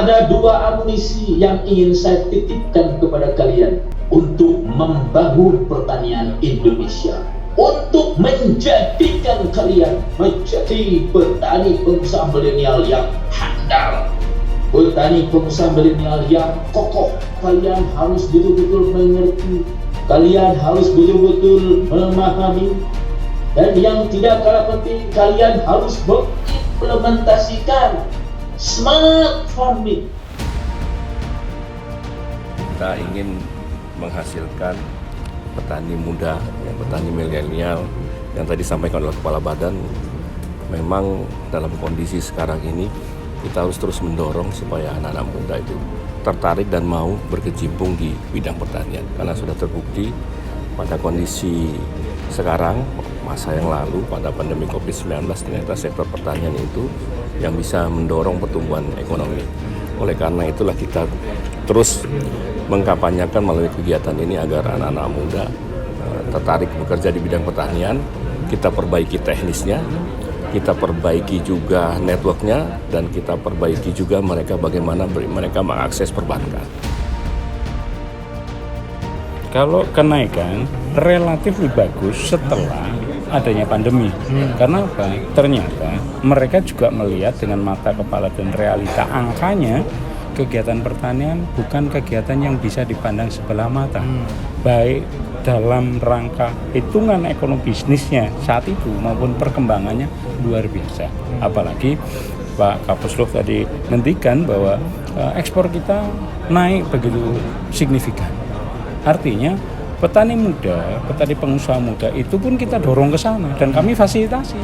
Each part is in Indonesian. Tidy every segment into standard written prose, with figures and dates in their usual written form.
Ada dua amunisi yang ingin saya titipkan kepada kalian untuk membangun pertanian Indonesia, untuk menjadikan kalian menjadi petani pengusaha milenial yang handal, petani pengusaha milenial yang kokoh. Kalian harus betul-betul mengerti, kalian harus betul-betul memahami, dan yang tidak kalah penting, kalian harus mengimplementasikan smart farming. Kita ingin menghasilkan petani muda, petani milenial yang tadi disampaikan oleh Kepala Badan. Memang dalam kondisi sekarang ini kita harus terus mendorong supaya anak-anak muda itu tertarik dan mau berkecimpung di bidang pertanian. Karena sudah terbukti pada kondisi sekarang, masa yang lalu pada pandemi COVID-19 ternyata sektor pertanian itu yang bisa mendorong pertumbuhan ekonomi. Oleh karena itulah kita terus mengkampanyekan melalui kegiatan ini agar anak-anak muda tertarik bekerja di bidang pertanian. Kita perbaiki teknisnya, kita perbaiki juga networknya, dan kita perbaiki juga mereka bagaimana mereka mengakses perbankan. Kalau kenaikan relatif lebih bagus setelah adanya pandemi. Karena apa? Ternyata mereka juga melihat dengan mata kepala dan realita angkanya, kegiatan pertanian bukan kegiatan yang bisa dipandang sebelah mata. Baik dalam rangka hitungan ekonomi bisnisnya saat itu maupun perkembangannya luar biasa. Apalagi Pak Kapusloh tadi ngendikan bahwa ekspor kita naik begitu signifikan. Artinya petani muda, petani pengusaha muda itu pun kita dorong ke sana dan kami fasilitasi.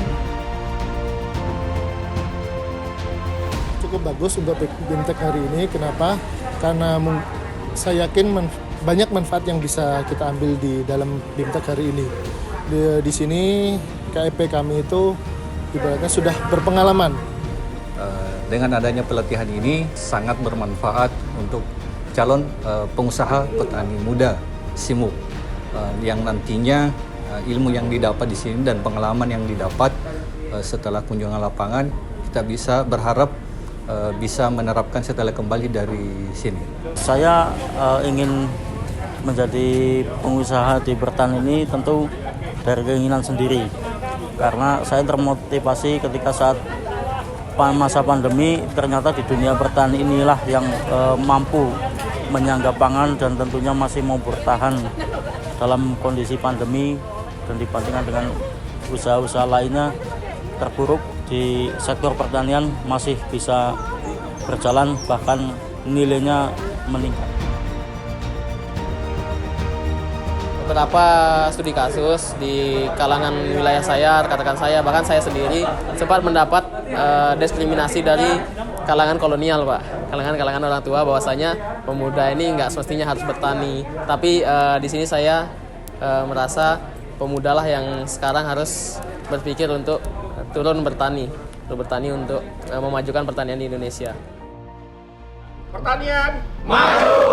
Cukup bagus untuk BIMTEK hari ini. Kenapa? Karena saya yakin banyak manfaat yang bisa kita ambil di dalam BIMTEK hari ini. Di sini KEP kami itu ibaratnya sudah berpengalaman. Dengan adanya pelatihan ini sangat bermanfaat untuk calon pengusaha petani muda SIMUK yang nantinya ilmu yang didapat di sini dan pengalaman yang didapat setelah kunjungan lapangan, kita bisa berharap bisa menerapkan setelah kembali dari sini. Saya ingin menjadi pengusaha di pertanian ini tentu dari keinginan sendiri, karena saya termotivasi ketika saat masa pandemi ternyata di dunia pertanian inilah yang mampu menyangga pangan dan tentunya masih mau bertahan dalam kondisi pandemi, dan dibandingkan dengan usaha-usaha lainnya terpuruk, di sektor pertanian masih bisa berjalan, bahkan nilainya meningkat. Beberapa studi kasus di kalangan wilayah saya, rekan-rekan saya, bahkan saya sendiri sempat mendapat diskriminasi dari kalangan kolonial, Pak. Kalangan orang tua bahwasanya pemuda ini nggak semestinya harus bertani. Tapi di sini saya merasa pemudalah yang sekarang harus berpikir untuk turun bertani, untuk memajukan pertanian di Indonesia. Pertanian maju.